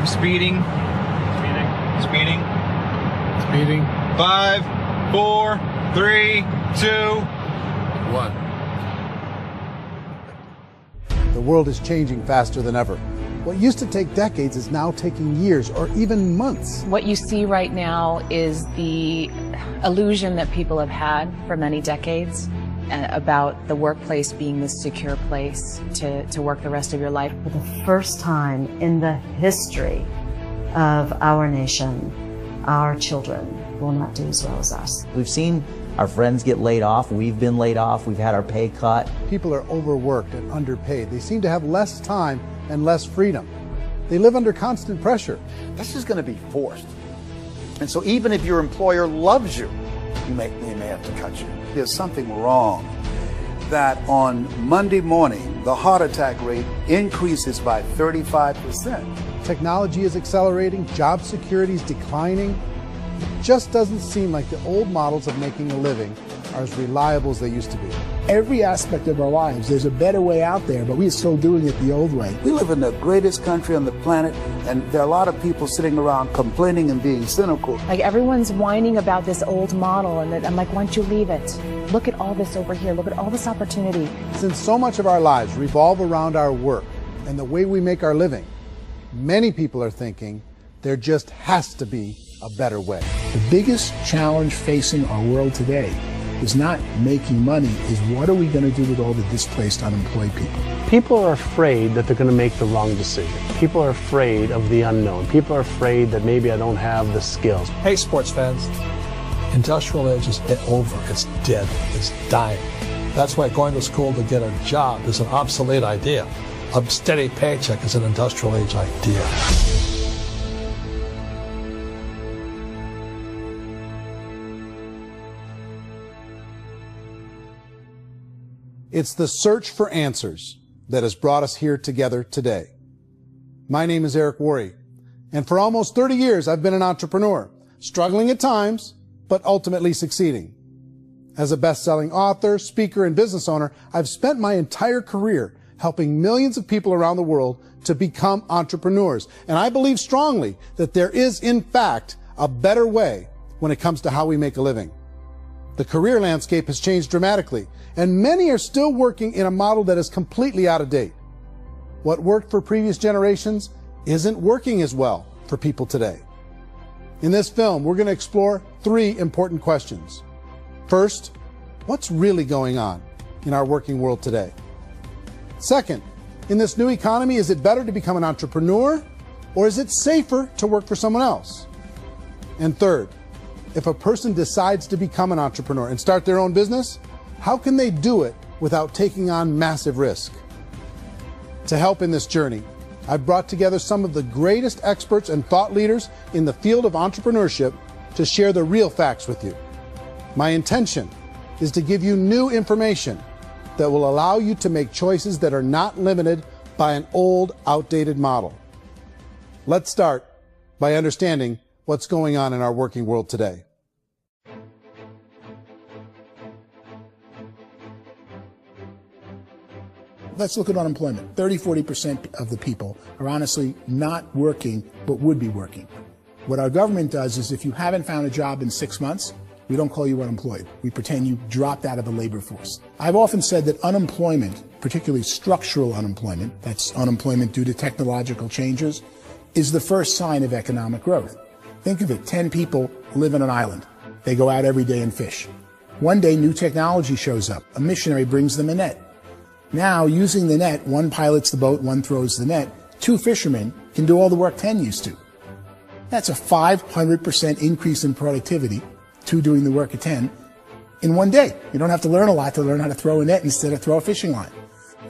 Speeding. Speeding. Speeding. 5, 4, 3, 2, 1. The world is changing faster than ever. What used to take decades is now taking years or even months. What you see right now is the illusion that people have had for many decades about the workplace being this secure place to work the rest of your life. For the first time in the history of our nation, our children will not do as well as us. We've seen our friends get laid off. We've been laid off. We've had our pay cut. People are overworked and underpaid. They seem to have less time and less freedom. They live under constant pressure. This is going to be forced. And so even if your employer loves you, they may have to cut you. There's something wrong that on Monday morning, the heart attack rate increases by 35%. Technology is accelerating, job security is declining. It just doesn't seem like the old models of making a living are as reliable as they used to be. Every aspect of our lives, there's a better way out there, but we're still doing it the old way. We live in the greatest country on the planet, and there are a lot of people sitting around complaining and being cynical. Like everyone's whining about this old model, and I'm like, why don't you leave it? Look at all this over here. Look at all this opportunity. Since so much of our lives revolve around our work and the way we make our living, many people are thinking there just has to be a better way. The biggest challenge facing our world today is not making money, is what are we going to do with all the displaced, unemployed people? People are afraid that they're going to make the wrong decision. People are afraid of the unknown. People are afraid that maybe I don't have the skills. Hey, sports fans. Industrial age is over. It's dead. It's dying. That's why going to school to get a job is an obsolete idea. A steady paycheck is an industrial age idea. It's the search for answers that has brought us here together today. My name is Eric Worre, and for almost 30 years I've been an entrepreneur, struggling at times, but ultimately succeeding. As a best-selling author, speaker, and business owner, I've spent my entire career helping millions of people around the world to become entrepreneurs. And I believe strongly that there is, in fact, a better way when it comes to how we make a living. The career landscape has changed dramatically, and many are still working in a model that is completely out of date. What worked for previous generations isn't working as well for people today. In this film, we're going to explore 3 important questions. First, what's really going on in our working world today? Second, in this new economy, is it better to become an entrepreneur, or is it safer to work for someone else? And third, if a person decides to become an entrepreneur and start their own business, how can they do it without taking on massive risk? To help in this journey, I've brought together some of the greatest experts and thought leaders in the field of entrepreneurship to share the real facts with you. My intention is to give you new information that will allow you to make choices that are not limited by an old, outdated model. Let's start by understanding what's going on in our working world today. Let's look at unemployment. 30–40% of the people are honestly not working, but would be working. What our government does is if you haven't found a job in 6 months, we don't call you unemployed. We pretend you dropped out of the labor force. I've often said that unemployment, particularly structural unemployment, that's unemployment due to technological changes, is the first sign of economic growth. Think of it, 10 people live on an island. They go out every day and fish. One day, new technology shows up. A missionary brings them a net. Now, using the net, one pilots the boat, one throws the net. 2 fishermen can do all the work 10 used to. That's a 500% increase in productivity, 2 doing the work of 10, in one day. You don't have to learn a lot to learn how to throw a net instead of throw a fishing line.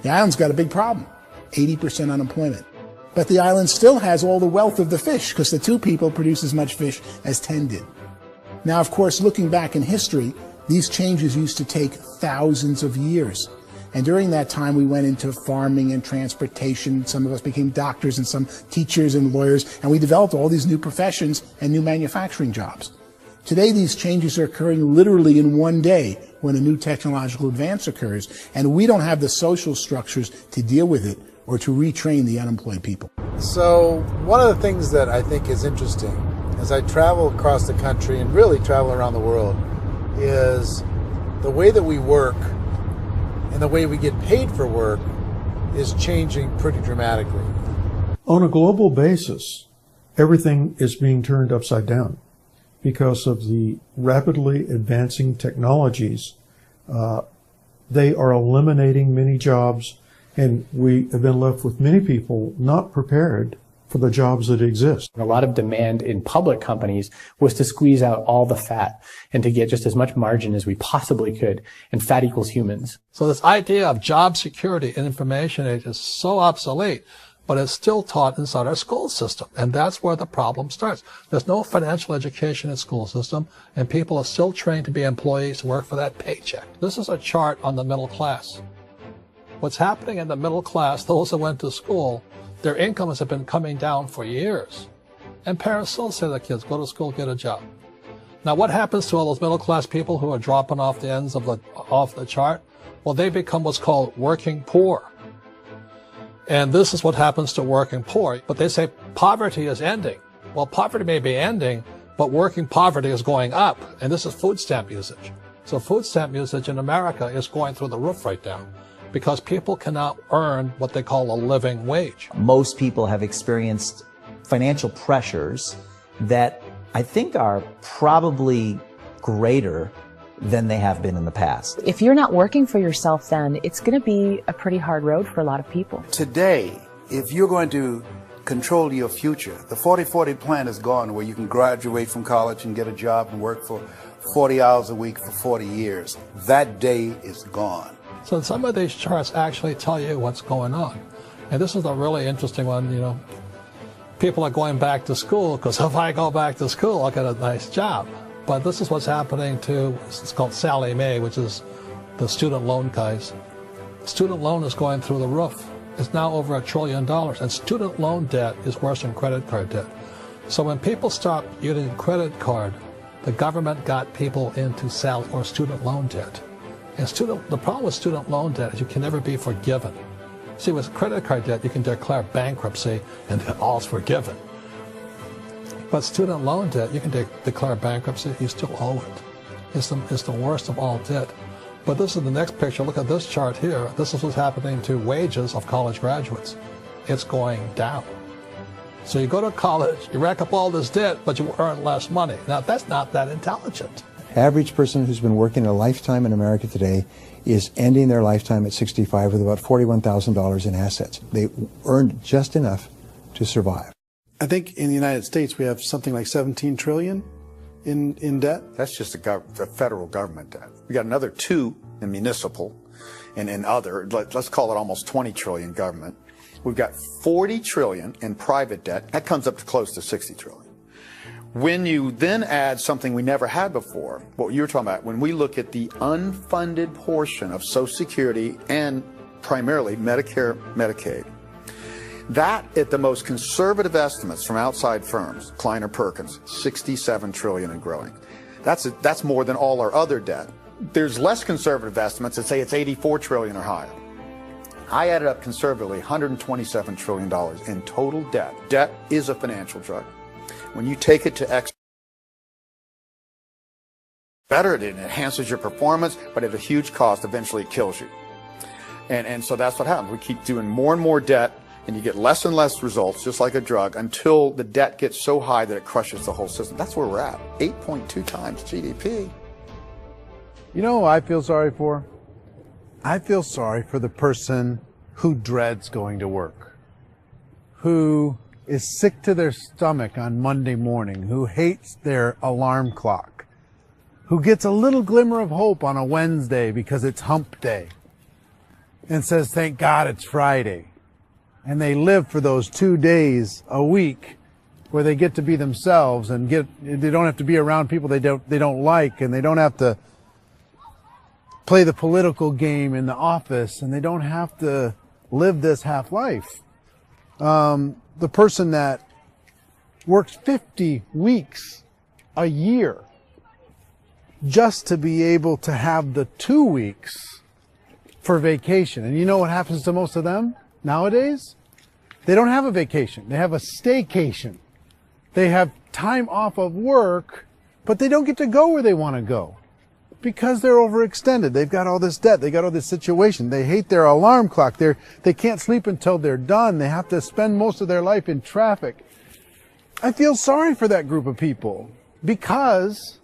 The island's got a big problem, 80% unemployment. But the island still has all the wealth of the fish because the 2 people produce as much fish as 10 did. Now, of course, looking back in history, these changes used to take thousands of years. And during that time, we went into farming and transportation. Some of us became doctors and some teachers and lawyers, and we developed all these new professions and new manufacturing jobs. Today, these changes are occurring literally in one day when a new technological advance occurs, and we don't have the social structures to deal with it or to retrain the unemployed people. So one of the things that I think is interesting as I travel across the country and really travel around the world is the way that we work and the way we get paid for work is changing pretty dramatically. On a global basis, everything is being turned upside down because of the rapidly advancing technologies. They are eliminating many jobs, and we have been left with many people not prepared for the jobs that exist. A lot of demand in public companies was to squeeze out all the fat and to get just as much margin as we possibly could, and fat equals humans. So this idea of job security in information age is so obsolete, but it's still taught inside our school system, and that's where the problem starts. There's no financial education in the school system, and people are still trained to be employees to work for that paycheck. This is a chart on the middle class. What's happening in the middle class, those that went to school, their incomes have been coming down for years. And parents still say to their kids, go to school, get a job. Now what happens to all those middle class people who are dropping off the ends of the chart? Well, they become what's called working poor. And this is what happens to working poor. But they say poverty is ending. Well, poverty may be ending, but working poverty is going up. And this is food stamp usage. So food stamp usage in America is going through the roof right now because people cannot earn what they call a living wage. Most people have experienced financial pressures that I think are probably greater than they have been in the past. If you're not working for yourself, then it's going to be a pretty hard road for a lot of people. Today, if you're going to control your future, the 40-40 plan is gone, where you can graduate from college and get a job and work for 40 hours a week for 40 years. That day is gone. So some of these charts actually tell you what's going on. And this is a really interesting one, you know. People are going back to school because if I go back to school, I'll get a nice job. But this is what's happening to, it's called Sallie Mae, which is the student loan guys. Student loan is going through the roof. It's now over $1 trillion, and student loan debt is worse than credit card debt. So when people stopped using credit card, the government got people into student loan debt. And the problem with student loan debt is you can never be forgiven. See, with credit card debt, you can declare bankruptcy and all's forgiven. But student loan debt, you can declare bankruptcy, you still owe it. It's the worst of all debt. But this is the next picture. Look at this chart here. This is what's happening to wages of college graduates. It's going down. So you go to college, you rack up all this debt, but you earn less money. Now, that's not that intelligent. Average person who's been working a lifetime in America today is ending their lifetime at 65 with about $41,000 in assets. They earned just enough to survive. I think in the United States we have something like 17 trillion in debt. That's just the federal government debt. We got another 2 in municipal and in other, let's call it almost 20 trillion government. We've got 40 trillion in private debt. That comes up to close to 60 trillion. When you then add something we never had before, what you were talking about, when we look at the unfunded portion of Social Security and primarily Medicare, Medicaid, that, at the most conservative estimates from outside firms, Kleiner Perkins, 67 trillion and growing. That's more than all our other debt. There's less conservative estimates that say it's 84 trillion or higher. I added up conservatively $127 trillion in total debt. Debt is a financial drug. When you take it to X, better, it enhances your performance, but at a huge cost, eventually it kills you. And so that's what happens. We keep doing more and more debt, and you get less and less results, just like a drug, until the debt gets so high that it crushes the whole system. That's where we're at, 8.2 times GDP. You know who I feel sorry for? I feel sorry for the person who dreads going to work, who is sick to their stomach on Monday morning, who hates their alarm clock, who gets a little glimmer of hope on a Wednesday because it's hump day and says, thank God it's Friday. And they live for those 2 days a week where they get to be themselves and they don't have to be around people they don't like, and they don't have to play the political game in the office, and they don't have to live this half life. The person that works 50 weeks a year just to be able to have the 2 weeks for vacation. And you know what happens to most of them? Nowadays, they don't have a vacation. They have a staycation. They have time off of work, but they don't get to go where they want to go because they're overextended. They've got all this debt. They got all this situation. They hate their alarm clock. They can't sleep until they're done. They have to spend most of their life in traffic. I feel sorry for that group of people because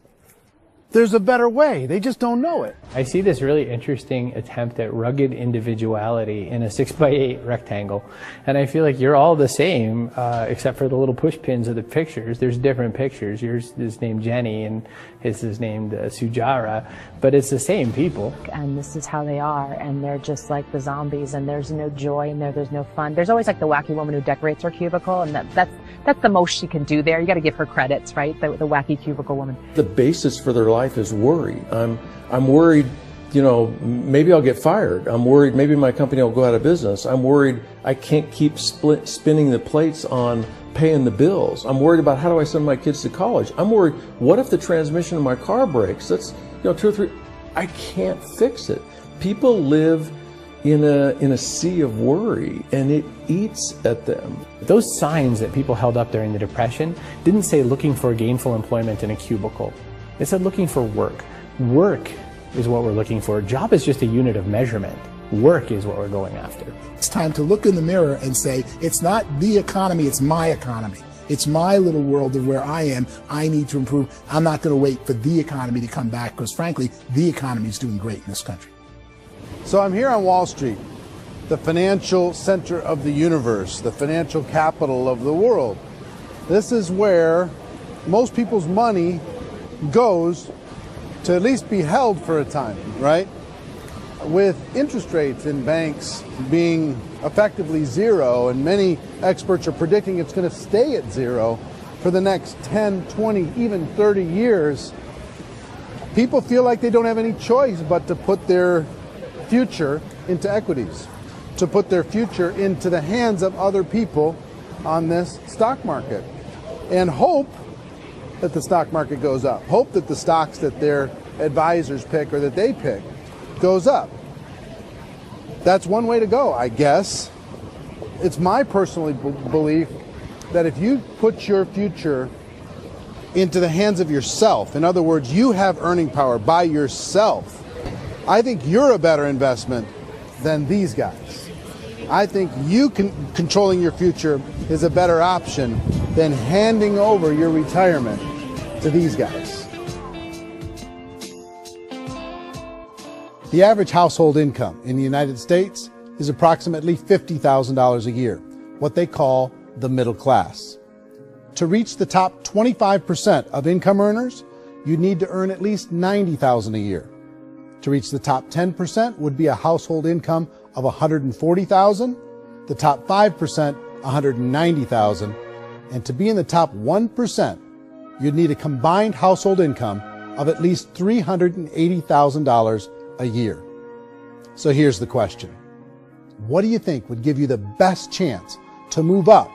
there's a better way. They just don't know it. I see this really interesting attempt at rugged individuality in a 6x8 rectangle. And I feel like you're all the same, except for the little push pins of the pictures. There's different pictures. Yours is named Jenny and his is named Sujara, but it's the same people. And this is how they are, and they're just like the zombies, and there's no joy in there, there's no fun. There's always like the wacky woman who decorates her cubicle, and that's the most she can do there. You got to give her credits, right? The wacky cubicle woman. The basis for their life is worry. I'm worried, you know, maybe I'll get fired. I'm worried maybe my company will go out of business. I'm worried I can't keep spinning the plates on paying the bills. I'm worried about how do I send my kids to college. I'm worried, what if the transmission of my car breaks? That's, you know, 2 or 3, I can't fix it. People live in a sea of worry, and it eats at them. Those signs that people held up during the Depression didn't say looking for gainful employment in a cubicle. It said looking for work. Work is what we're looking for. Job is just a unit of measurement. Work is what we're going after. It's time to look in the mirror and say, it's not the economy, it's my economy. It's my little world of where I am. I need to improve. I'm not going to wait for the economy to come back because, frankly, the economy is doing great in this country. So I'm here on Wall Street, the financial center of the universe, the financial capital of the world. This is where most people's money goes to at least be held for a time, right? With interest rates in banks being effectively zero, and many experts are predicting it's going to stay at zero for the next 10, 20, even 30 years, people feel like they don't have any choice but to put their future into equities, to put their future into the hands of other people on this stock market, and hope that the stock market goes up, hope that the stocks that their advisors pick or that they pick goes up. That's one way to go, I guess. It's my personal belief that if you put your future into the hands of yourself, in other words, you have earning power by yourself, I think you're a better investment than these guys. I think you controlling your future is a better option than handing over your retirement to these guys. The average household income in the United States is approximately $50,000 a year, what they call the middle class. To reach the top 25% of income earners, you'd need to earn at least $90,000 a year. To reach the top 10% would be a household income of $140,000, the top 5%, $190,000, and to be in the top 1%, you'd need a combined household income of at least $380,000 a year. So here's the question. What do you think would give you the best chance to move up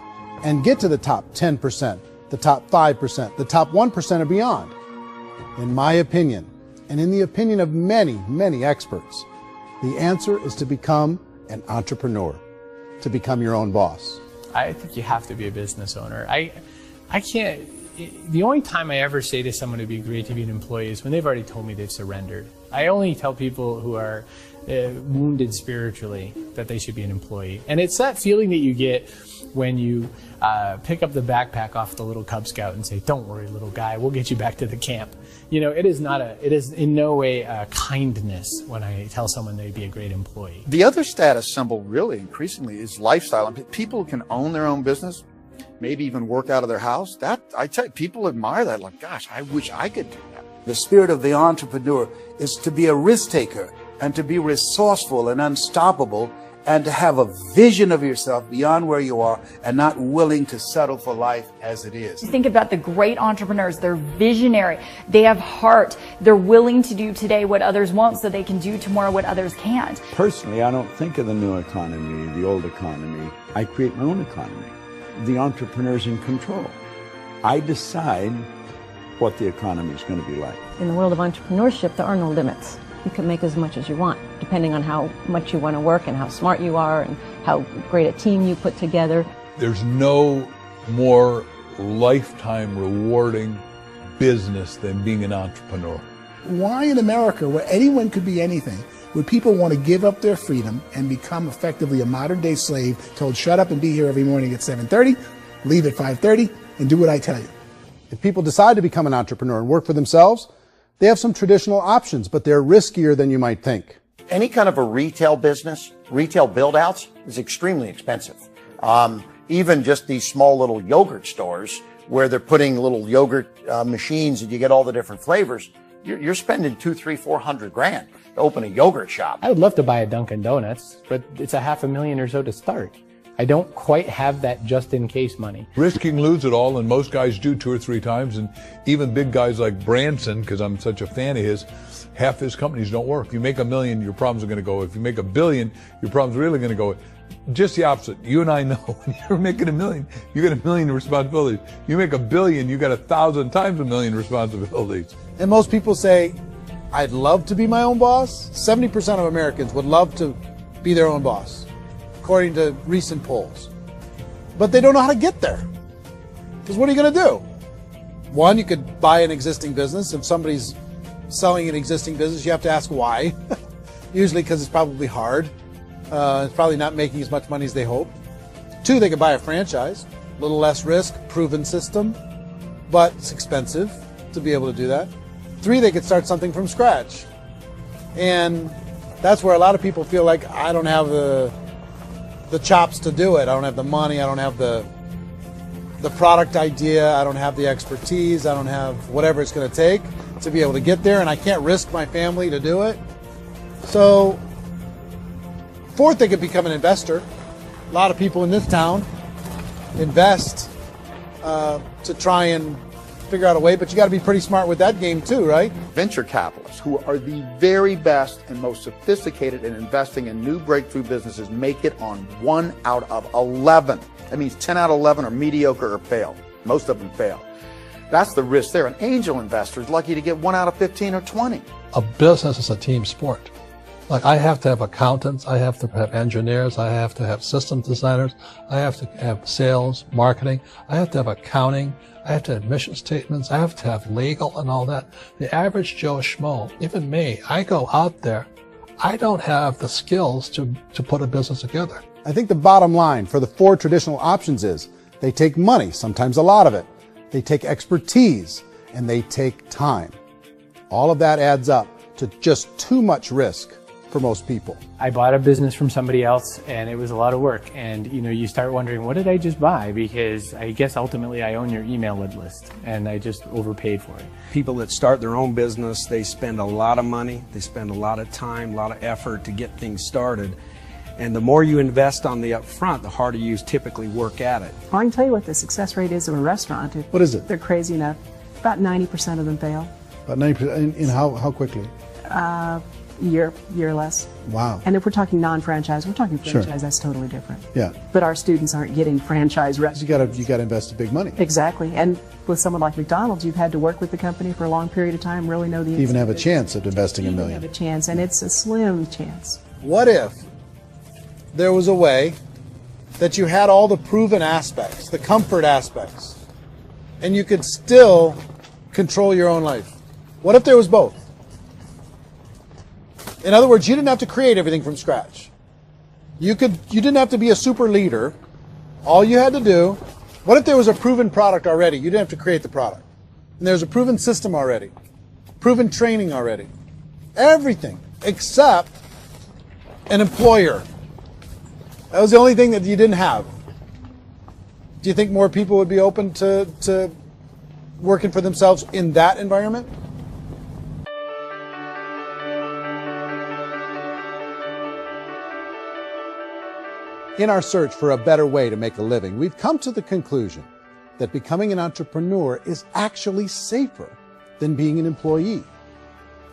and get to the top 10%, the top 5%, the top 1% or beyond? In my opinion, and in the opinion of many, many experts, the answer is to become an entrepreneur, to become your own boss. I think you have to be a business owner. I can't, the only time I ever say to someone it'd be great to be an employee is when they've already told me they've surrendered. I only tell people who are wounded spiritually that they should be an employee. And it's that feeling that you get when you pick up the backpack off the little Cub Scout and say, "Don't worry, little guy, we'll get you back to the camp." You know, it is in no way a kindness when I tell someone they'd be a great employee. The other status symbol really increasingly is lifestyle. And people can own their own business, maybe even work out of their house. That, I tell you, people admire that. Like, gosh, I wish I could do that. The spirit of the entrepreneur is to be a risk taker and to be resourceful and unstoppable and to have a vision of yourself beyond where you are and not willing to settle for life as it is. Think about the great entrepreneurs. They're visionary. They have heart. They're willing to do today what others won't so they can do tomorrow what others can't. Personally, I don't think of the new economy, the old economy. I create my own economy. The entrepreneur's in control. I decide what the economy is going to be like. In the world of entrepreneurship, there are no limits. You can make as much as you want, depending on how much you want to work and how smart you are and how great a team you put together. There's no more lifetime rewarding business than being an entrepreneur. Why in America, where anyone could be anything, would people want to give up their freedom and become effectively a modern-day slave, told shut up and be here every morning at 7:30, leave at 5:30, and do what I tell you? If people decide to become an entrepreneur and work for themselves, they have some traditional options, but they're riskier than you might think. Any kind of a retail business, retail build-outs, is extremely expensive. Even just these small little yogurt stores where they're putting little yogurt machines and you get all the different flavors, you're spending $200,000, $300,000, $400,000 to open a yogurt shop. I would love to buy a Dunkin' Donuts, but it's $500,000 or so to start. I don't quite have that just-in-case money. Risking lose it all, and most guys do 2 or 3 times, and even big guys like Branson, because I'm such a fan of his, half his companies don't work. If you make $1 million, your problems are going to go. If you make $1 billion, your problems are really going to go. Just the opposite. You and I know when you're making $1 million, you get $1 million responsibilities. You make $1 billion, you got 1,000 times $1 million responsibilities. And most people say, I'd love to be my own boss. 70% of Americans would love to be their own boss, according to recent polls. But they don't know how to get there. Because what are you going to do? One, you could buy an existing business. If somebody's selling an existing business, you have to ask why. Usually because it's probably hard. It's probably not making as much money as they hope. 2, they could buy a franchise. A little less risk, proven system, but it's expensive to be able to do that. 3, they could start something from scratch. And that's where a lot of people feel like, I don't have the chops to do it. I don't have the money. I don't have the product idea. I don't have the expertise. I don't have whatever it's going to take to be able to get there, and I can't risk my family to do it. So 4th, they could become an investor. A lot of people in this town invest to try and figure out a way, but you got to be pretty smart with that game too, right? Venture capitalists, who are the very best and most sophisticated in investing in new breakthrough businesses, make it on 1 out of 11. That means 10 out of 11 are mediocre or fail. Most of them fail. That's the risk there. An angel investor is lucky to get 1 out of 15 or 20. A business is a team sport. Like, I have to have accountants, I have to have engineers, I have to have systems designers, I have to have sales, marketing, I have to have accounting, I have to have mission statements, I have to have legal and all that. The average Joe Schmo, even me, I go out there, I don't have the skills to put a business together. I think the bottom line for the 4 traditional options is they take money, sometimes a lot of it. They take expertise, and they take time. All of that adds up to just too much risk for most people. I bought a business from somebody else, and it was a lot of work. And you start wondering, what did I just buy? Because I guess ultimately I own your email list, and I just overpaid for it. People that start their own business, they spend a lot of money, they spend a lot of time, a lot of effort to get things started. And the more you invest on the upfront, the harder you typically work at it. Well, I can tell you what the success rate is of a restaurant. What is it? They're crazy enough. About 90% of them fail. About 90%? In how quickly? Year less. Wow. And if we're talking non-franchise, we're talking franchise, Sure. That's totally different. Yeah. But our students aren't getting franchise restaurants. You got to invest big money. Exactly. And with someone like McDonald's, you've had to work with the company for a long period of time, really know the Even have a chance at investing $1 million. have a chance, and it's a slim chance. What if there was a way that you had all the proven aspects, the comfort aspects, and you could still control your own life? What if there was both? In other words, you didn't have to create everything from scratch. You didn't have to be a super leader. All you had to do, what if there was a proven product already? You didn't have to create the product. And there's a proven system already, proven training already. Everything except an employer. That was the only thing that you didn't have. Do you think more people would be open to working for themselves in that environment? In our search for a better way to make a living, we've come to the conclusion that becoming an entrepreneur is actually safer than being an employee.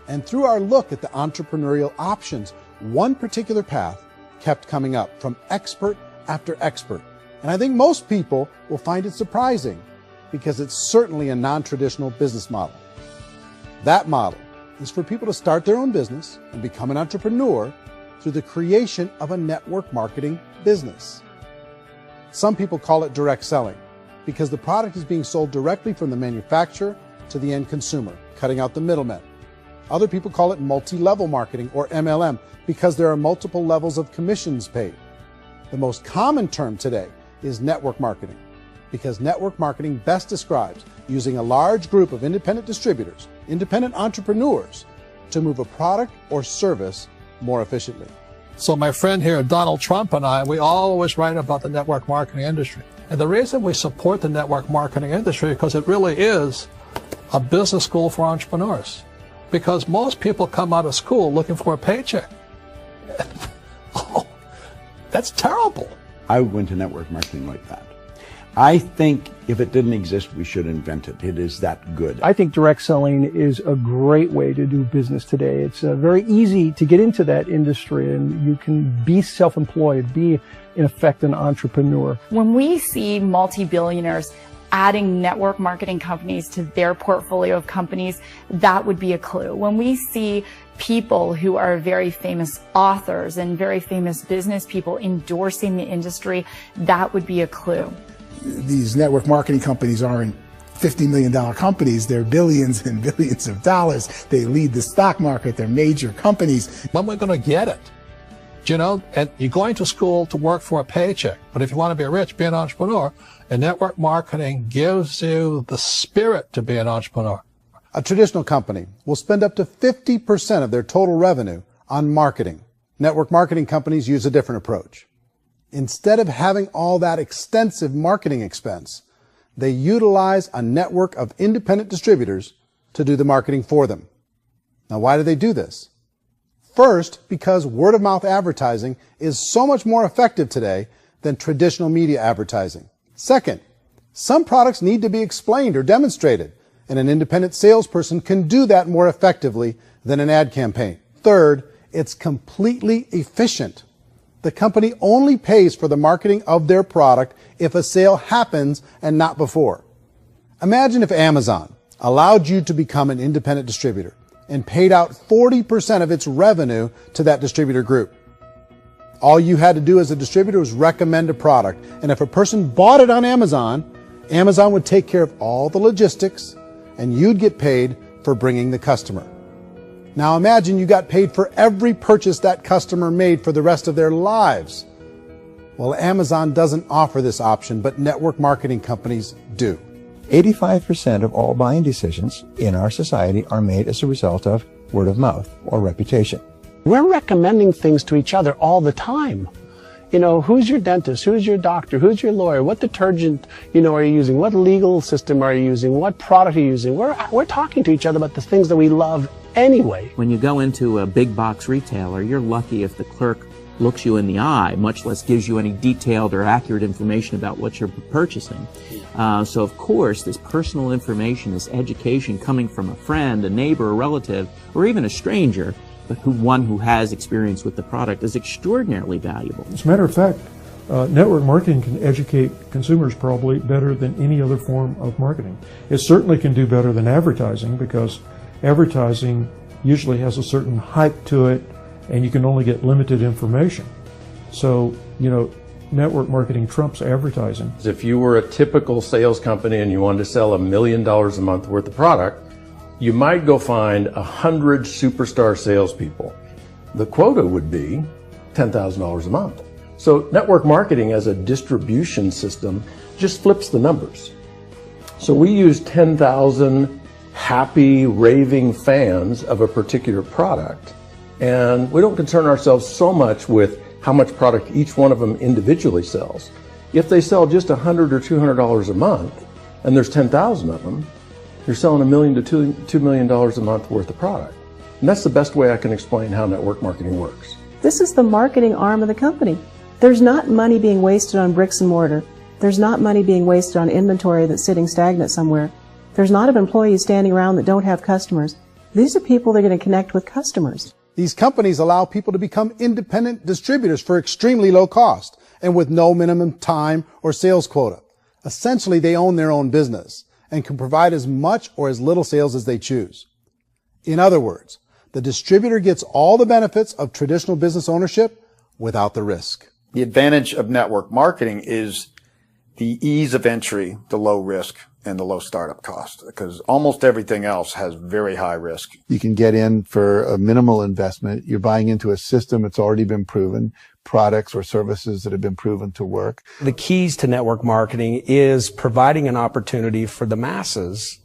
And through our look at the entrepreneurial options, one particular path kept coming up from expert after expert. And I think most people will find it surprising because it's certainly a non-traditional business model. That model is for people to start their own business and become an entrepreneur through the creation of a network marketing business. Some people call it direct selling because the product is being sold directly from the manufacturer to the end consumer, cutting out the middlemen. Other people call it multi-level marketing, or MLM, because there are multiple levels of commissions paid. The most common term today is network marketing, because network marketing best describes using a large group of independent distributors, independent entrepreneurs, to move a product or service more efficiently. So my friend here, Donald Trump, and I, we always write about the network marketing industry. And the reason we support the network marketing industry is because it really is a business school for entrepreneurs. Because most people come out of school looking for a paycheck. Oh, that's terrible. I would go into network marketing like that. I think if it didn't exist, we should invent it. It is that good. I think direct selling is a great way to do business today. It's very easy to get into that industry, and you can be self-employed, be, in effect, an entrepreneur. When we see multi-billionaires adding network marketing companies to their portfolio of companies, that would be a clue. When we see people who are very famous authors and very famous business people endorsing the industry, that would be a clue. These network marketing companies aren't $50 million companies. They're billions and billions of dollars. They lead the stock market. They're major companies. When we're going to get it? You know, and you're going to school to work for a paycheck. But if you want to be rich, be an entrepreneur. And network marketing gives you the spirit to be an entrepreneur. A traditional company will spend up to 50% of their total revenue on marketing. Network marketing companies use a different approach. Instead of having all that extensive marketing expense, they utilize a network of independent distributors to do the marketing for them. Now, why do they do this? First, because word-of-mouth advertising is so much more effective today than traditional media advertising. Second, some products need to be explained or demonstrated, and an independent salesperson can do that more effectively than an ad campaign. Third, it's completely efficient. The company only pays for the marketing of their product if a sale happens and not before. Imagine if Amazon allowed you to become an independent distributor and paid out 40% of its revenue to that distributor group. All you had to do as a distributor was recommend a product, and if a person bought it on Amazon, Amazon would take care of all the logistics, and you'd get paid for bringing the customer. Now imagine you got paid for every purchase that customer made for the rest of their lives. Well, Amazon doesn't offer this option, but network marketing companies do. 85% of all buying decisions in our society are made as a result of word of mouth or reputation. We're recommending things to each other all the time. You know, who's your dentist? Who's your doctor? Who's your lawyer? What detergent, are you using? What legal system are you using? What product are you using? We're talking to each other about the things that we love anyway. When you go into a big box retailer, you're lucky if the clerk looks you in the eye, much less gives you any detailed or accurate information about what you're purchasing. So of course, this personal information, this education coming from a friend, a neighbor, a relative, or even a stranger, but one who has experience with the product is extraordinarily valuable. As a matter of fact, network marketing can educate consumers probably better than any other form of marketing. It certainly can do better than advertising, because advertising usually has a certain hype to it, and you can only get limited information. So, network marketing trumps advertising. If you were a typical sales company and you wanted to sell $1 million a month worth of product, you might go find 100 superstar salespeople. The quota would be $10,000 a month. So network marketing as a distribution system just flips the numbers. So we use 10,000 happy, raving fans of a particular product, and we don't concern ourselves so much with how much product each one of them individually sells. If they sell just $100 or $200 a month, and there's 10,000 of them, you're selling $1 million to $2 million a month worth of product. And that's the best way I can explain how network marketing works. This is the marketing arm of the company. There's not money being wasted on bricks and mortar. There's not money being wasted on inventory that's sitting stagnant somewhere. There's not employees standing around that don't have customers. These are people that are going to connect with customers. These companies allow people to become independent distributors for extremely low cost and with no minimum time or sales quota. Essentially, they own their own business and can provide as much or as little sales as they choose. In other words, the distributor gets all the benefits of traditional business ownership without the risk. The advantage of network marketing is the ease of entry, the low risk, and the low startup cost, because almost everything else has very high risk. You can get in for a minimal investment. You're buying into a system that's already been proven, products or services that have been proven to work. The keys to network marketing is providing an opportunity for the masses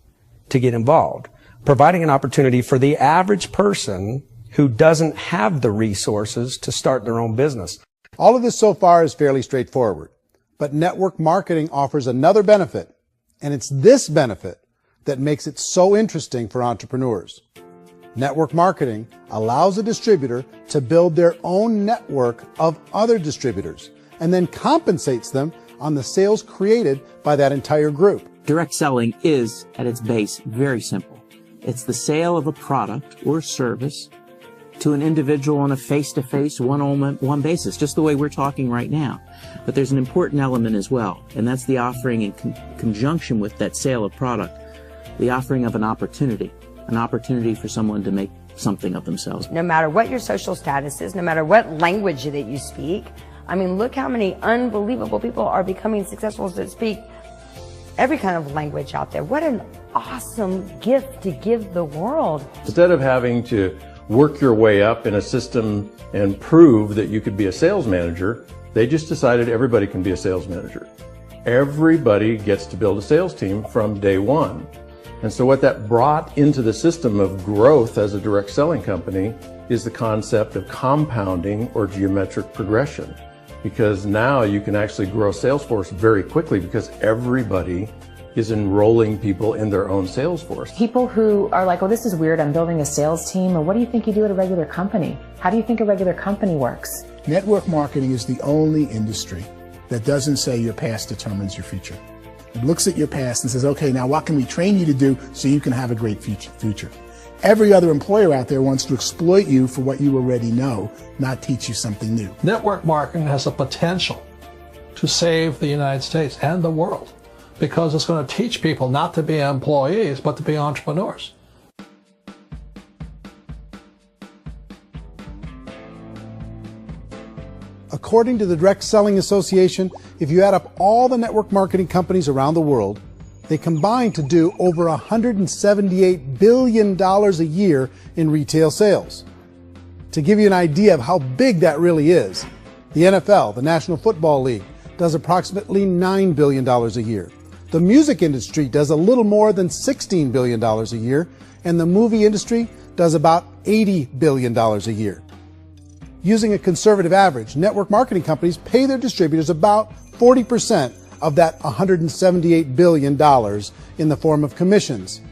to get involved, providing an opportunity for the average person who doesn't have the resources to start their own business. All of this so far is fairly straightforward, but network marketing offers another benefit, and it's this benefit that makes it so interesting for entrepreneurs. Network marketing allows a distributor to build their own network of other distributors and then compensates them on the sales created by that entire group. Direct selling is, at its base, very simple. It's the sale of a product or service to an individual on a face-to-face, one-on-one basis, just the way we're talking right now. But there's an important element as well, and that's the offering in conjunction with that sale of product, the offering of an opportunity for someone to make something of themselves. No matter what your social status is, no matter what language that you speak, I mean, look how many unbelievable people are becoming successful that speak every kind of language out there. What an awesome gift to give the world. Instead of having to work your way up in a system and prove that you could be a sales manager, they just decided everybody can be a sales manager. Everybody gets to build a sales team from day one. And so what that brought into the system of growth as a direct selling company is the concept of compounding or geometric progression. Because now you can actually grow a sales force very quickly because everybody is enrolling people in their own sales force. People who are like, oh, this is weird, I'm building a sales team, or what do you think you do at a regular company? How do you think a regular company works? Network marketing is the only industry that doesn't say your past determines your future. It looks at your past and says, okay, now what can we train you to do so you can have a great future? Every other employer out there wants to exploit you for what you already know, not teach you something new. Network marketing has the potential to save the United States and the world because it's going to teach people not to be employees, but to be entrepreneurs. According to the Direct Selling Association, if you add up all the network marketing companies around the world, they combine to do over $178 billion a year in retail sales. To give you an idea of how big that really is, the NFL, the National Football League, does approximately $9 billion a year. The music industry does a little more than $16 billion a year, and the movie industry does about $80 billion a year. Using a conservative average, network marketing companies pay their distributors about 40% of that $178 billion in the form of commissions,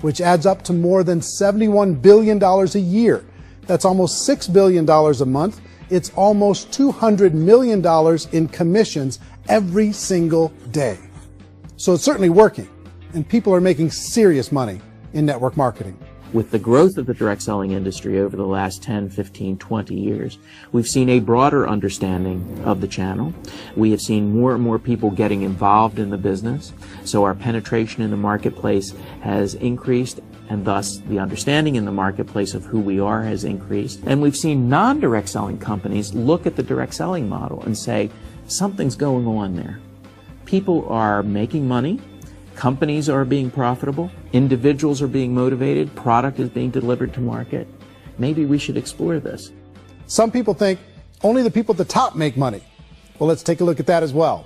which adds up to more than $71 billion a year. That's almost $6 billion a month. It's almost $200 million in commissions every single day. So it's certainly working, and people are making serious money in network marketing. With the growth of the direct selling industry over the last 10, 15, 20 years, we've seen a broader understanding of the channel. We have seen more and more people getting involved in the business, so our penetration in the marketplace has increased, and thus the understanding in the marketplace of who we are has increased. And we've seen non-direct selling companies look at the direct selling model and say, something's going on there. People are making money. Companies are being profitable, individuals are being motivated, product is being delivered to market. Maybe we should explore this. Some people think only the people at the top make money. Well, let's take a look at that as well.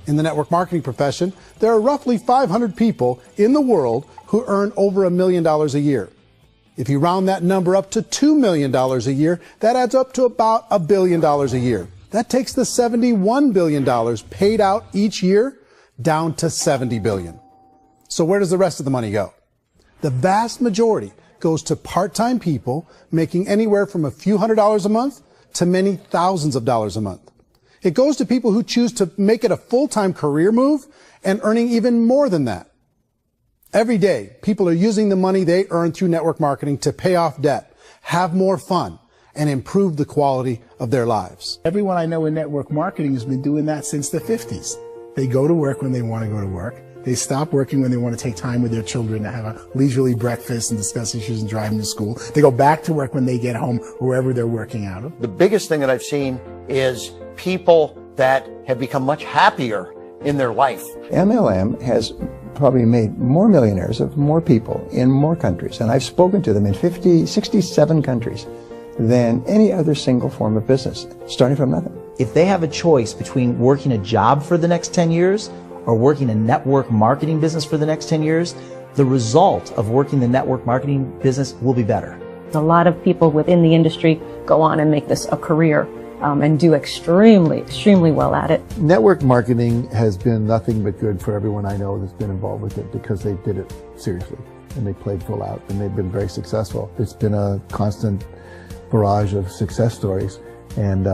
In the network marketing profession, there are roughly 500 people in the world who earn over $1 million a year. If you round that number up to $2 million a year, that adds up to about $1 billion a year. That takes the $71 billion paid out each year down to $70 billion. So where does the rest of the money go? The vast majority goes to part-time people making anywhere from a few $100s a month to many thousands of dollars a month. It goes to people who choose to make it a full-time career move and earning even more than that. Every day, people are using the money they earn through network marketing to pay off debt, have more fun, and improve the quality of their lives. Everyone I know in network marketing has been doing that since the 50s. They go to work when they want to go to work. They stop working when they want to take time with their children to have a leisurely breakfast and discuss issues and drive them to school. They go back to work when they get home, wherever they're working out of. The biggest thing that I've seen is people that have become much happier in their life. MLM has probably made more millionaires of more people in more countries, and I've spoken to them in 67 countries, than any other single form of business, starting from nothing. If they have a choice between working a job for the next 10 years or working a network marketing business for the next 10 years, the result of working the network marketing business will be better. A lot of people within the industry go on and make this a career and do extremely well at it. Network marketing has been nothing but good for everyone I know that's been involved with it because they did it seriously and they played full out and they've been very successful. It's been a constant barrage of success stories and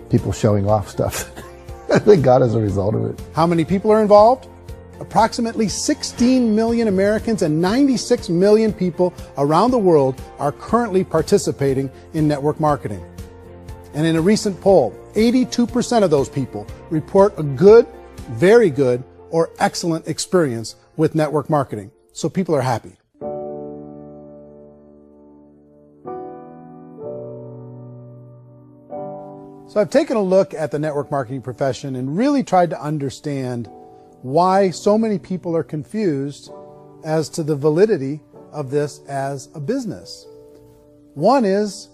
people showing off stuff that they got as a result of it. How many people are involved? Approximately 16 million Americans and 96 million people around the world are currently participating in network marketing. And in a recent poll, 82% of those people report a good, very good, or excellent experience with network marketing. So people are happy. So I've taken a look at the network marketing profession and really tried to understand why so many people are confused as to the validity of this as a business. One is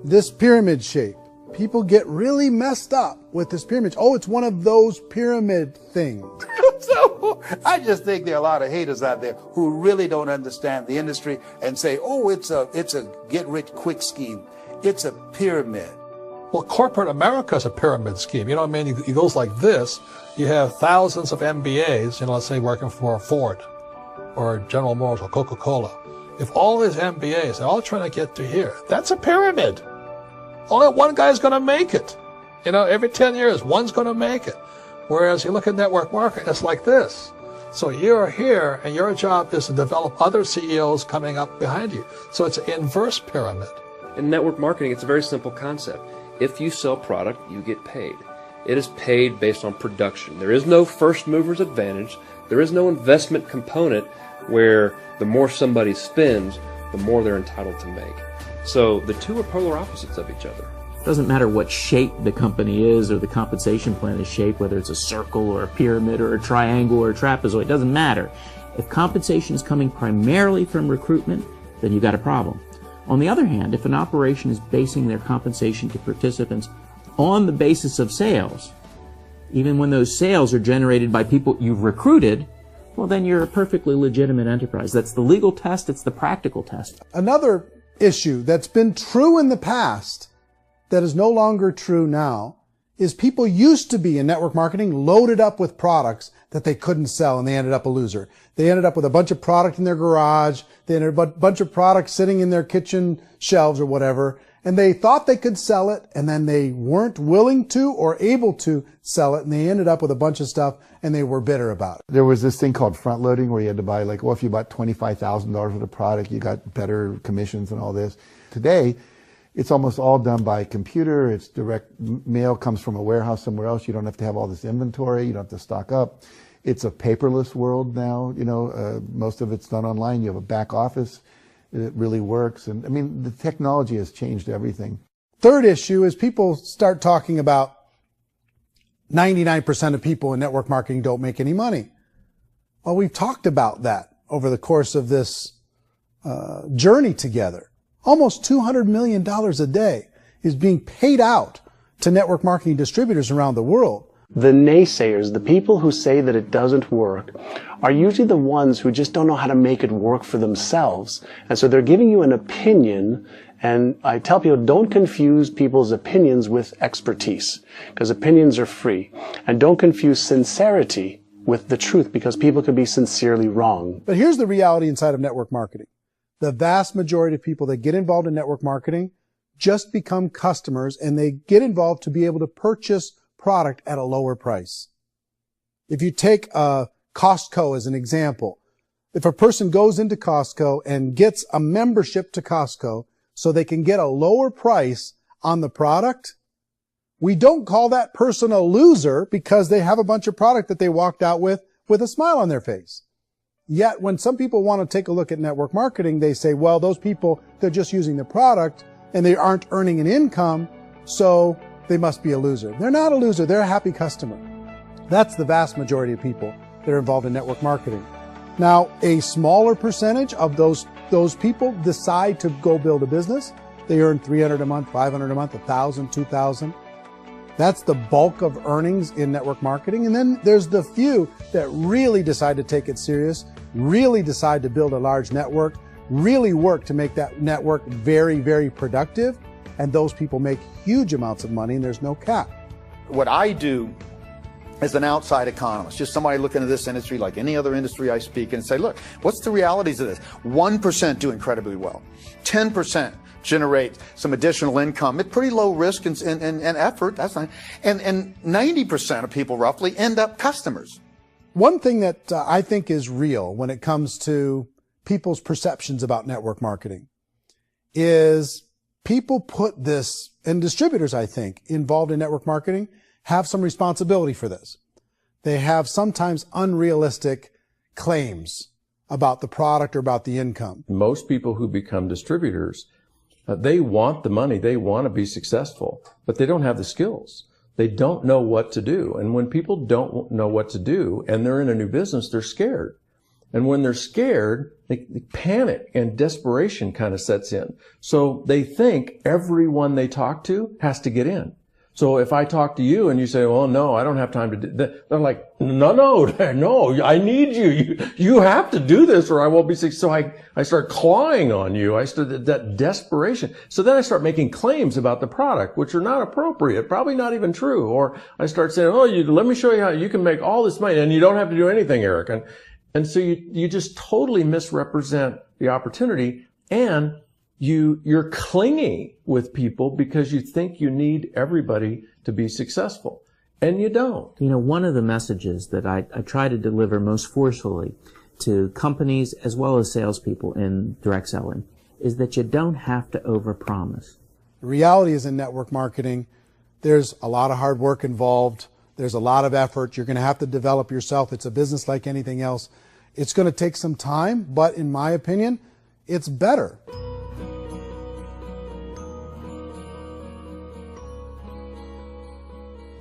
this pyramid shape. People get really messed up with this pyramid. Oh, it's one of those pyramid things. So I just think there are a lot of haters out there who really don't understand the industry and say, oh, it's a get-rich-quick scheme. It's a pyramid. Well, corporate America is a pyramid scheme. You know what I mean? It goes like this. You have thousands of MBAs, let's say working for Ford or General Motors or Coca-Cola. If all these MBAs are all trying to get to here, that's a pyramid. Only one guy's going to make it. Every 10 years, one's going to make it. Whereas you look at network marketing, it's like this. So you're here, and your job is to develop other CEOs coming up behind you. So it's an inverse pyramid. In network marketing, it's a very simple concept. If you sell product, you get paid. It is paid based on production. There is no first mover's advantage. There is no investment component where the more somebody spends, the more they're entitled to make. So the two are polar opposites of each other. It doesn't matter what shape the company is or the compensation plan is shaped, whether it's a circle or a pyramid or a triangle or a trapezoid, it doesn't matter. If compensation is coming primarily from recruitment, then you've got a problem. On the other hand, if an operation is basing their compensation to participants on the basis of sales, even when those sales are generated by people you've recruited, well, then you're a perfectly legitimate enterprise. That's the legal test. It's the practical test. Another issue that's been true in the past that is no longer true now is people used to be in network marketing loaded up with products that they couldn't sell and they ended up a loser. They ended up with a bunch of product in their garage. They ended up with a bunch of products sitting in their kitchen shelves or whatever. And they thought they could sell it and then they weren't willing to or able to sell it. And they ended up with a bunch of stuff and they were bitter about it. There was this thing called front loading where you had to buy if you bought $25,000 worth of product, you got better commissions and all this. Today, it's almost all done by computer. It's direct mail comes from a warehouse somewhere else. You don't have to have all this inventory. You don't have to stock up. It's a paperless world now. Most of it's done online. You have a back office. It really works. And the technology has changed everything. Third issue is people start talking about 99% of people in network marketing don't make any money. Well, we've talked about that over the course of this journey together. Almost $200 million a day is being paid out to network marketing distributors around the world. The naysayers, the people who say that it doesn't work, are usually the ones who just don't know how to make it work for themselves. And so they're giving you an opinion, and I tell people, don't confuse people's opinions with expertise, because opinions are free. And don't confuse sincerity with the truth, because people can be sincerely wrong. But here's the reality inside of network marketing. The vast majority of people that get involved in network marketing just become customers, and they get involved to be able to purchase product at a lower price. If you take Costco as an example, if a person goes into Costco and gets a membership to Costco so they can get a lower price on the product, we don't call that person a loser because they have a bunch of product that they walked out with a smile on their face. Yet when some people want to take a look at network marketing, they say, well, those people, they're just using the product and they aren't earning an income, so they must be a loser. They're not a loser. They're a happy customer. That's the vast majority of people that are involved in network marketing. Now, a smaller percentage of those people decide to go build a business. They earn $300 a month, $500 a month, $1,000, $2,000. That's the bulk of earnings in network marketing. And then there's the few that really decide to take it serious, really decide to build a large network, really work to make that network very, very productive. And those people make huge amounts of money and there's no cap. What I do as an outside economist, just somebody looking at this industry like any other industry I speak and say, look, what's the realities of this? 1% do incredibly well. 10% generate some additional income at pretty low risk and effort. That's not, and 90% of people roughly end up customers. One thing that I think is real when it comes to people's perceptions about network marketing is people put this, and distributors, I think, involved in network marketing have some responsibility for this. They have sometimes unrealistic claims about the product or about the income. Most people who become distributors, they want the money, they want to be successful, but they don't have the skills. They don't know what to do. And when people don't know what to do and they're in a new business, they're scared. And when they're scared, they panic and desperation kind of sets in. So they think everyone they talk to has to get in. So if I talk to you and you say, well, no, I don't have time to do that, they're like, no, I need you. You have to do this or I won't be successful. So I start clawing on you. I start that desperation. So then I start making claims about the product, which are not appropriate, probably not even true. Or I start saying, oh, let me show you how you can make all this money and you don't have to do anything, Eric. And so you just totally misrepresent the opportunity and you're clingy with people because you think you need everybody to be successful. And you don't. You know, one of the messages that I try to deliver most forcefully to companies as well as salespeople in direct selling is that you don't have to overpromise. The reality is in network marketing, there's a lot of hard work involved. There's a lot of effort. You're going to have to develop yourself. It's a business like anything else. It's going to take some time, but in my opinion, it's better.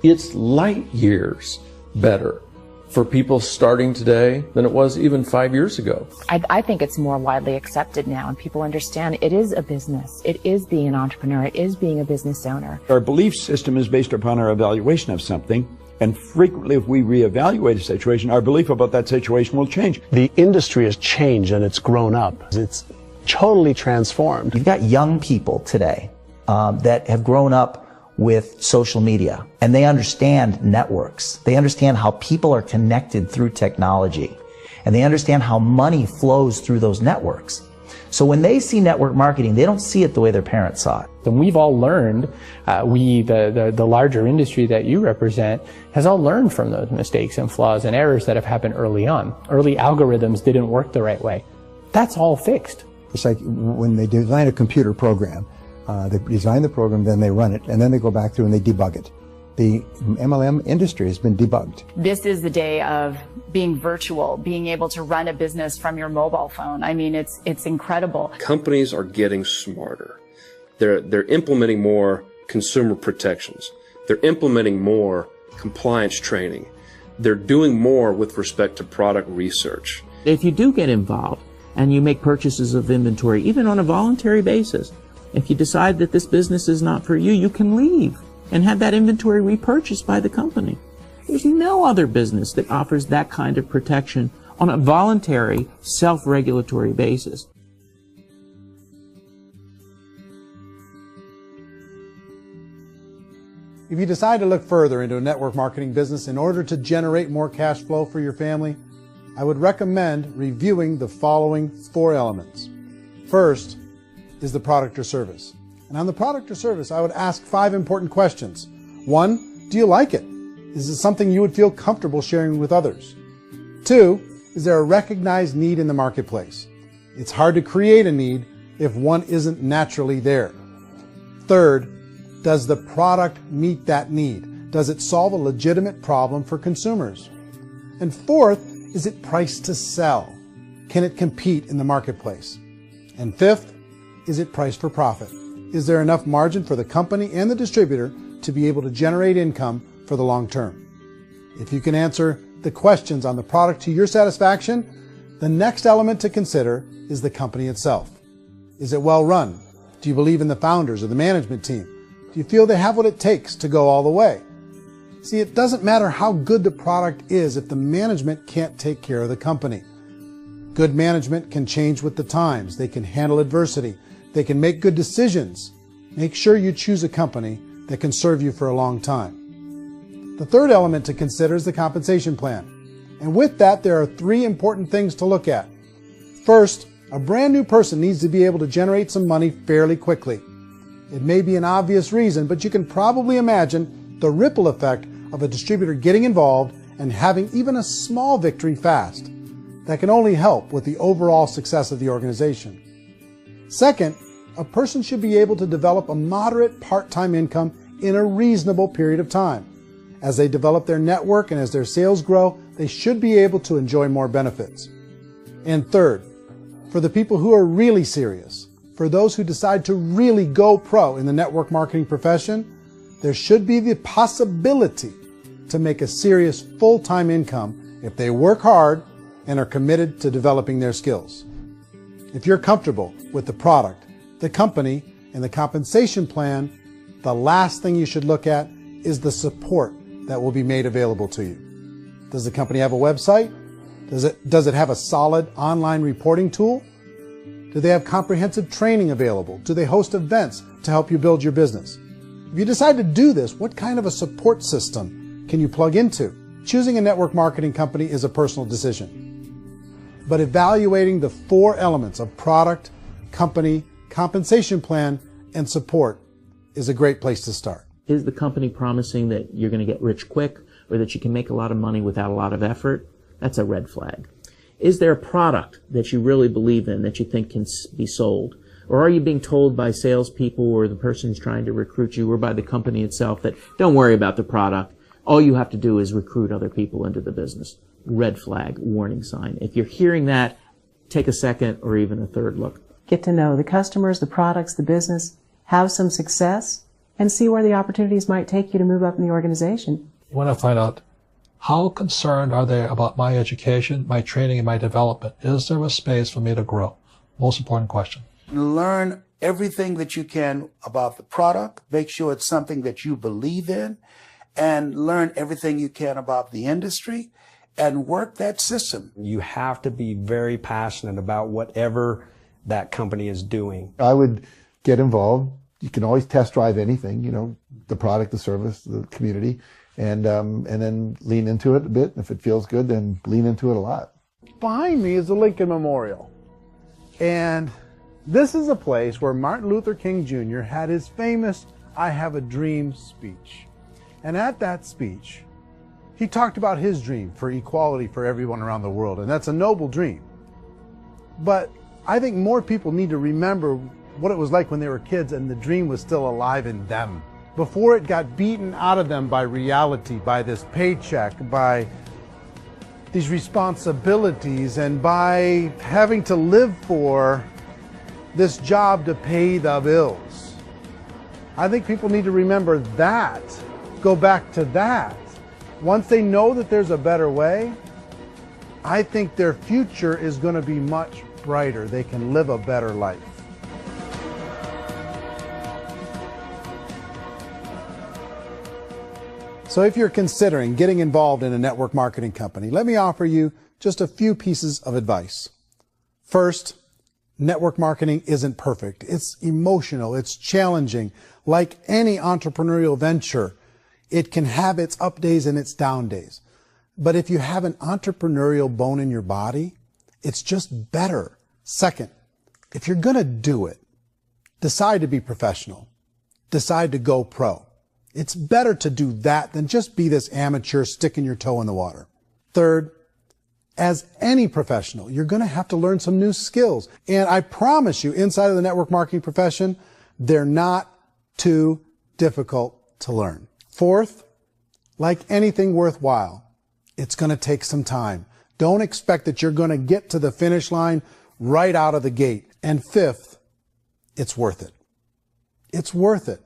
It's light years better for people starting today than it was even 5 years ago. I think it's more widely accepted now, and people understand it is a business. It is being an entrepreneur. It is being a business owner. Our belief system is based upon our evaluation of something, and frequently if we reevaluate a situation, our belief about that situation will change. The industry has changed and it's grown up. It's totally transformed. You've got young people today that have grown up with social media, and they understand networks. They understand how people are connected through technology, and they understand how money flows through those networks. So when they see network marketing, they don't see it the way their parents saw it. And we've all learned, the larger industry that you represent, has all learned from those mistakes and flaws and errors that have happened early on. Early algorithms didn't work the right way. That's all fixed. It's like when they design a computer program, they design the program, then they run it, and then they go back through and they debug it. The MLM industry has been debugged. This is the day of being virtual, being able to run a business from your mobile phone. I mean, it's incredible. Companies are getting smarter. They're implementing more consumer protections. They're implementing more compliance training. They're doing more with respect to product research. If you do get involved and you make purchases of inventory, even on a voluntary basis, if you decide that this business is not for you, you can leave and have that inventory repurchased by the company. There's no other business that offers that kind of protection on a voluntary, self-regulatory basis. If you decide to look further into a network marketing business in order to generate more cash flow for your family, I would recommend reviewing the following 4 elements. First is the product or service. And on the product or service, I would ask 5 important questions. 1, do you like it? Is it something you would feel comfortable sharing with others? 2, is there a recognized need in the marketplace? It's hard to create a need if one isn't naturally there. 3rd, does the product meet that need? Does it solve a legitimate problem for consumers? And 4th, is it priced to sell? Can it compete in the marketplace? And 5th, is it priced for profit? Is there enough margin for the company and the distributor to be able to generate income for the long term. If you can answer the questions on the product to your satisfaction, the next element to consider is the company itself. Is it well run? Do you believe in the founders or the management team? Do you feel they have what it takes to go all the way? See, it doesn't matter how good the product is if the management can't take care of the company. Good management can change with the times. They can handle adversity. They can make good decisions. Make sure you choose a company that can serve you for a long time. The third element to consider is the compensation plan. And with that, there are 3 important things to look at. First, a brand new person needs to be able to generate some money fairly quickly. It may be an obvious reason, but you can probably imagine the ripple effect of a distributor getting involved and having even a small victory fast. That can only help with the overall success of the organization. Second, a person should be able to develop a moderate part-time income in a reasonable period of time. As they develop their network and as their sales grow, they should be able to enjoy more benefits. And third, for the people who are really serious, for those who decide to really go pro in the network marketing profession, there should be the possibility to make a serious full-time income if they work hard and are committed to developing their skills. If you're comfortable with the product, the company, and the compensation plan, the last thing you should look at is the support that will be made available to you. Does the company have a website? Does it have a solid online reporting tool? Do they have comprehensive training available? Do they host events to help you build your business? If you decide to do this, what kind of a support system can you plug into? Choosing a network marketing company is a personal decision. But evaluating the 4 elements of product, company, compensation plan, and support is a great place to start. Is the company promising that you're going to get rich quick or that you can make a lot of money without a lot of effort? That's a red flag. Is there a product that you really believe in that you think can be sold? Or are you being told by salespeople or the person who's trying to recruit you or by the company itself that don't worry about the product, all you have to do is recruit other people into the business? Red flag, warning sign. If you're hearing that, take a second or even a third look. Get to know the customers, the products, the business, have some success, and see where the opportunities might take you to move up in the organization. You want to find out how concerned are they about my education, my training, and my development? Is there a space for me to grow? Most important question. Learn everything that you can about the product. Make sure it's something that you believe in, and learn everything you can about the industry and work that system. You have to be very passionate about whatever that company is doing. I would get involved. You can always test drive anything, you know, the product, the service, the community, and then lean into it a bit. If it feels good, then lean into it a lot. Behind me is the Lincoln Memorial. And this is a place where Martin Luther King Jr. had his famous "I Have a Dream" speech. And at that speech, he talked about his dream for equality for everyone around the world, and that's a noble dream. But I think more people need to remember what it was like when they were kids and the dream was still alive in them. Before it got beaten out of them by reality, by this paycheck, by these responsibilities, and by having to live for this job to pay the bills. I think people need to remember that, go back to that. Once they know that there's a better way, I think their future is going to be much brighter. They can live a better life. So if you're considering getting involved in a network marketing company, let me offer you just a few pieces of advice. First, network marketing isn't perfect. It's emotional. It's challenging. Like any entrepreneurial venture, it can have its up days and its down days. But if you have an entrepreneurial bone in your body, it's just better. Second, if you're going to do it, decide to be professional. Decide to go pro. It's better to do that than just be this amateur sticking your toe in the water. Third, as any professional, you're going to have to learn some new skills. And I promise you, inside of the network marketing profession, they're not too difficult to learn. Fourth, like anything worthwhile, it's going to take some time. Don't expect that you're going to get to the finish line right out of the gate. And fifth, it's worth it. It's worth it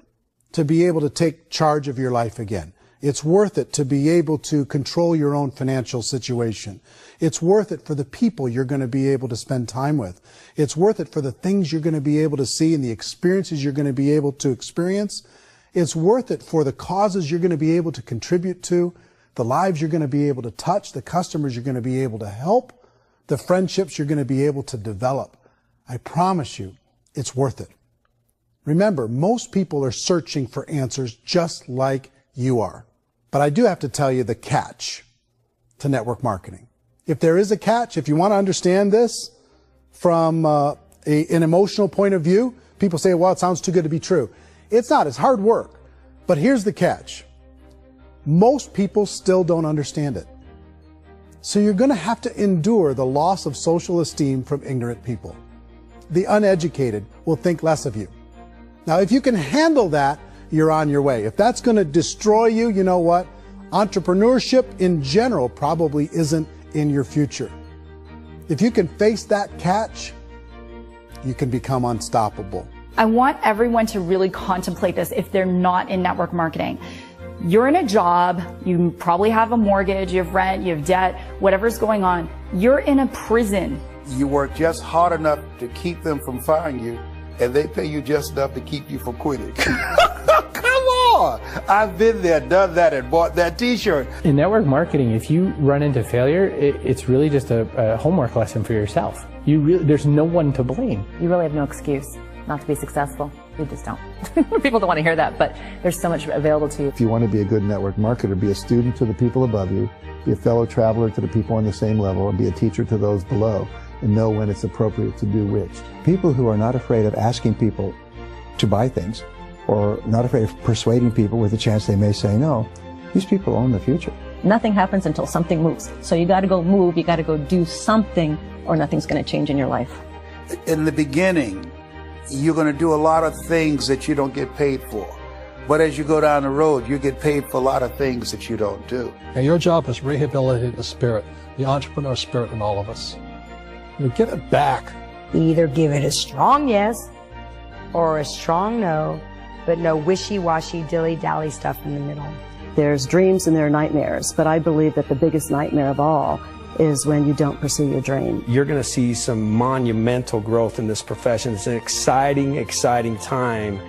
to be able to take charge of your life again. It's worth it to be able to control your own financial situation. It's worth it for the people you're going to be able to spend time with. It's worth it for the things you're going to be able to see and the experiences you're going to be able to experience. It's worth it for the causes you're going to be able to contribute to, the lives you're going to be able to touch, the customers you're going to be able to help, the friendships you're going to be able to develop. I promise you, it's worth it. Remember, most people are searching for answers just like you are. But I do have to tell you the catch to network marketing. If there is a catch, if you want to understand this from an emotional point of view, people say, well, it sounds too good to be true. It's not. It's hard work. But here's the catch. Most people still don't understand it. So you're going to have to endure the loss of social esteem from ignorant people. The uneducated will think less of you. Now, if you can handle that, you're on your way. If that's going to destroy you, you know what? Entrepreneurship in general probably isn't in your future. If you can face that catch, you can become unstoppable. I want everyone to really contemplate this if they're not in network marketing. You're in a job, you probably have a mortgage, you have rent, you have debt, whatever's going on. You're in a prison. You work just hard enough to keep them from firing you, and they pay you just enough to keep you from quitting. Come on! I've been there, done that, and bought that t-shirt. In network marketing, if you run into failure, it's really just a homework lesson for yourself. There's no one to blame. You really have no excuse not to be successful. You just don't. People don't want to hear that, but there's so much available to you. If you want to be a good network marketer, be a student to the people above you, be a fellow traveler to the people on the same level, and be a teacher to those below, and know when it's appropriate to do which. People who are not afraid of asking people to buy things, or not afraid of persuading people with a chance they may say no, these people own the future. Nothing happens until something moves. So you got to go move, you got to go do something, or nothing's going to change in your life. In the beginning, you're going to do a lot of things that you don't get paid for. But as you go down the road, you get paid for a lot of things that you don't do. And your job is rehabilitate the spirit, the entrepreneur spirit in all of us. You get it back. Either give it a strong yes or a strong no, but no wishy-washy, dilly-dally stuff in the middle. There's dreams and there are nightmares, but I believe that the biggest nightmare of all is when you don't pursue your dream. You're going to see some monumental growth in this profession. It's an exciting, exciting time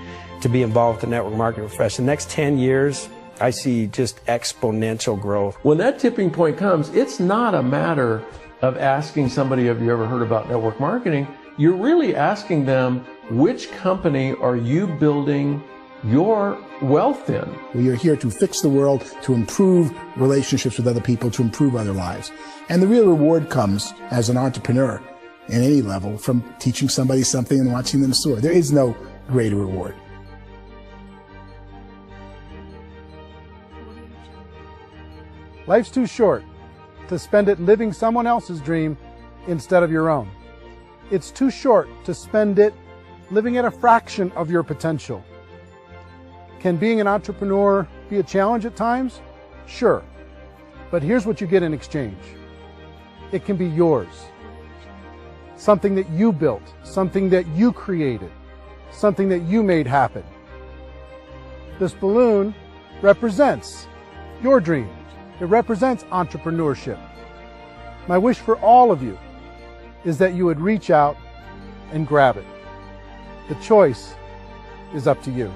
to be involved with the network marketing profession. The next 10 years, I see just exponential growth. When that tipping point comes, it's not a matter of asking somebody, have you ever heard about network marketing? You're really asking them, which company are you building your wealth in? We are here to fix the world, to improve relationships with other people, to improve other lives. And the real reward comes as an entrepreneur at any level from teaching somebody something and watching them soar. There is no greater reward. Life's too short to spend it living someone else's dream instead of your own. It's too short to spend it living at a fraction of your potential. Can being an entrepreneur be a challenge at times? Sure. But here's what you get in exchange. It can be yours. Something that you built, something that you created, something that you made happen. This balloon represents your dream. It represents entrepreneurship. My wish for all of you is that you would reach out and grab it. The choice is up to you.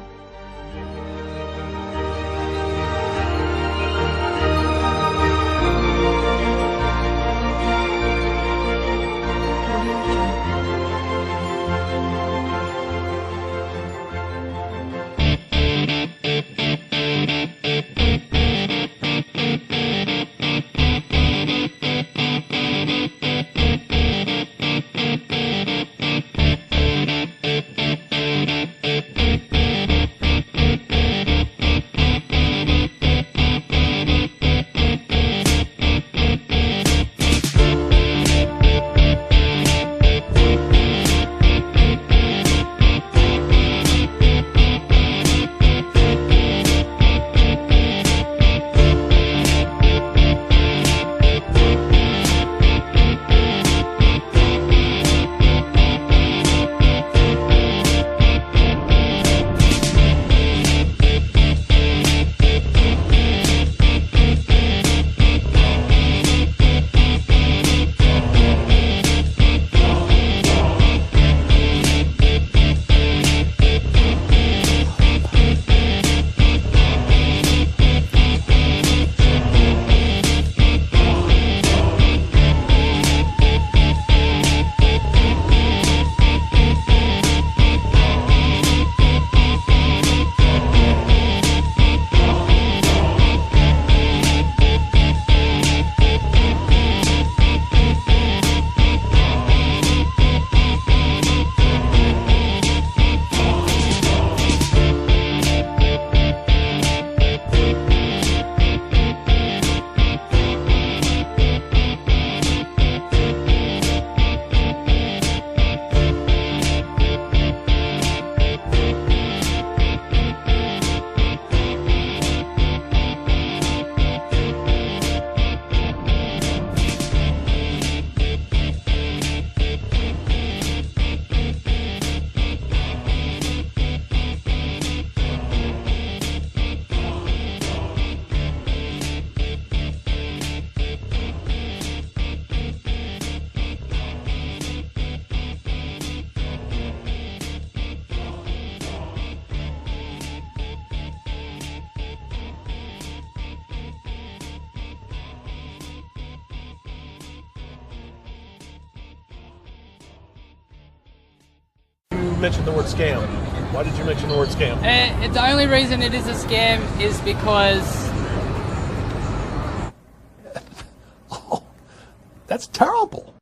mention the word scam? Why did you mention the word scam? The only reason it is a scam is because... Oh, that's terrible.